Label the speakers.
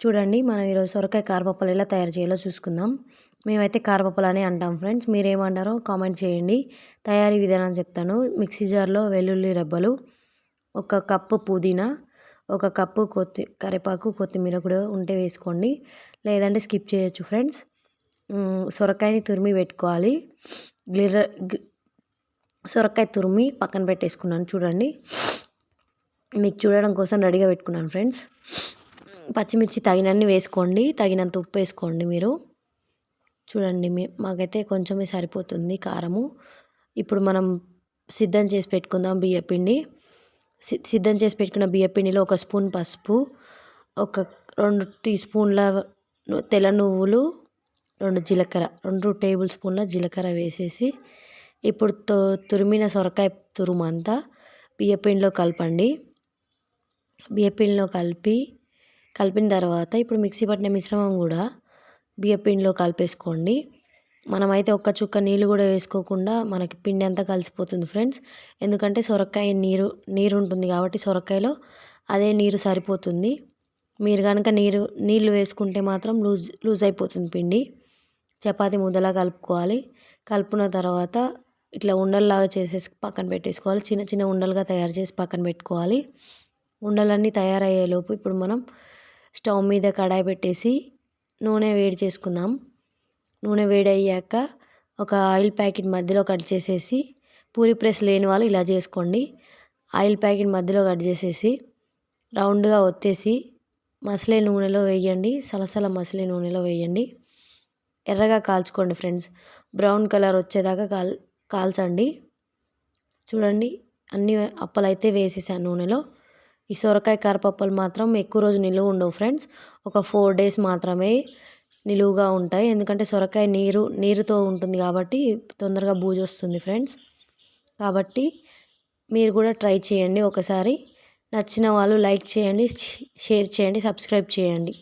Speaker 1: చూడండి మనం ఈరోజు సొరకాయ కారపప్పులు ఎలా తయారు చేయాలో చూసుకుందాం. మేమైతే కారపప్పులు అనే అంటాం ఫ్రెండ్స్. మీరేమంటారో కామెంట్ చేయండి. తయారీ విధానం చెప్తాను. మిక్సీ జార్లో వెల్లుల్లి రెబ్బలు, 1 కప్పు పుదీనా, 1 కప్పు కరివేపాకు, కొత్తిమీర కూడా ఉంటే వేసుకోండి, లేదంటే స్కిప్ చేయొచ్చు ఫ్రెండ్స్. సొరకాయని తురిమి పెట్టుకోవాలి. సొరకాయ తురిమి పక్కన పెట్టేసుకున్నాను చూడండి. మీకు చూడడం కోసం రెడీగా పెట్టుకున్నాను ఫ్రెండ్స్. పచ్చిమిర్చి తగినన్ని వేసుకోండి, తగినంత ఉప్పు వేసుకోండి మీరు. చూడండి మాకైతే కొంచెమే సరిపోతుంది కారము. ఇప్పుడు మనం సిద్ధం చేసి పెట్టుకుందాం బియ్యపిండి. సిద్ధం చేసి పెట్టుకున్న బియ్యపిండిలో 1 స్పూన్ పసుపు, 2 టీ స్పూన్ల తెల్ల నువ్వులు, 2 టేబుల్ స్పూన్ల జీలకర్ర వేసేసి ఇప్పుడు తురిమిన సొరకాయ తురుమంతా బియ్యపిండిలో కలపండి. బియ్యపిండిలో కలిపిన తర్వాత ఇప్పుడు మిక్సీ పట్టిన మిశ్రమం కూడా బియ్యపిండిలో కలిపేసుకోండి. మనమైతే ఒక్క చుక్క నీళ్ళు కూడా వేసుకోకుండా మనకి పిండి అంతా కలిసిపోతుంది ఫ్రెండ్స్. ఎందుకంటే సొరకాయ నీరు ఉంటుంది కాబట్టి సొరకాయలో అదే నీరు సరిపోతుంది. మీరు కనుక నీళ్ళు వేసుకుంటే మాత్రం లూజ్ అయిపోతుంది పిండి. చపాతీ ముద్దలా కలుపుకోవాలి. కలుపుకున్న తర్వాత ఇట్లా ఉండల్లాగా చేసేసి పక్కన పెట్టేసుకోవాలి. చిన్న చిన్న ఉండలుగా తయారు చేసి పక్కన పెట్టుకోవాలి. ఉండలన్నీ తయారయ్యేలోపు ఇప్పుడు మనం స్టవ్ మీద కడాయి పెట్టేసి నూనె వేడి చేసుకుందాం. నూనె వేడి అయ్యాక ఒక ఆయిల్ ప్యాకెట్ మధ్యలో కట్ చేసేసి, పూరి ప్రెస్ లేని వాళ్ళు ఇలా చేసుకోండి. ఆయిల్ ప్యాకెట్ మధ్యలో కట్ చేసేసి రౌండ్గా ఒత్తేసి మసలే నూనెలో వేయండి. సలసల మసలే నూనెలో వేయండి. ఎర్రగా కాల్చుకోండి ఫ్రెండ్స్. బ్రౌన్ కలర్ వచ్చేదాకా కాల్చండి. చూడండి అన్ని అప్పలైతే వేసేసాను నూనెలో. ఈ సొరకాయ కారపప్పులు మాత్రం ఎక్కువ రోజు నిలువ ఉండవు ఫ్రెండ్స్. ఒక 4 డేస్ మాత్రమే నిలువుగా ఉంటాయి. ఎందుకంటే సొరకాయ నీరుతో ఉంటుంది కాబట్టి తొందరగా బూజు వస్తుంది ఫ్రెండ్స్. కాబట్టి మీరు కూడా ట్రై చేయండి ఒకసారి. నచ్చిన వాళ్ళు లైక్ చేయండి, షేర్ చేయండి, సబ్స్క్రైబ్ చేయండి.